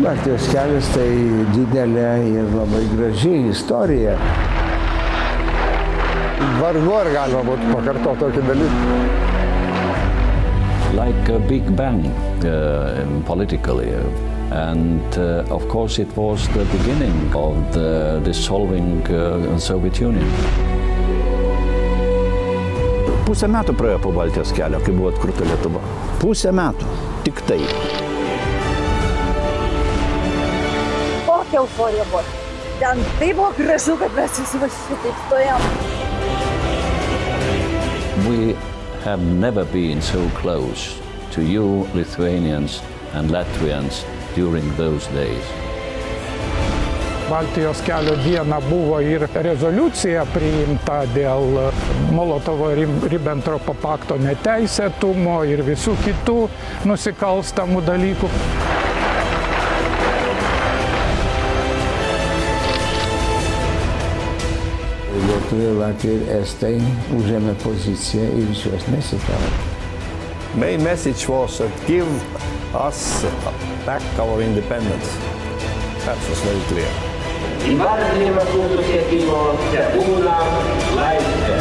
Baltijos kelias tai didelė ir labai graži istorija. Vargu ar galima būtų pakartoti tokį dalyką. Like a big bang politically. And of course it was the beginning of the dissolving Soviet Union. Pusę metų praėjo po Baltijos kelio, kai buvo atkurta Lietuva. Pusę metų. Tik tai. Kokia euforija buvo. Ten tai buvo gražu, kad mes visi šitaip stojam. We have never been so close to you Lithuanians and Latvians during those days. Baltijos kelio dieną buvo ir rezoliucija priimta dėl Molotovo-Ribbentropo pakto neteisėtumo ir visų kitų nusikalstamų dalykų. Lietuviai, Latviai ir Estai užėmė poziciją ir iš jos nesitraukė. Main message was that give us back our independence. That was very clear. Įvardinimas mūsų siekimo te būna laisvė.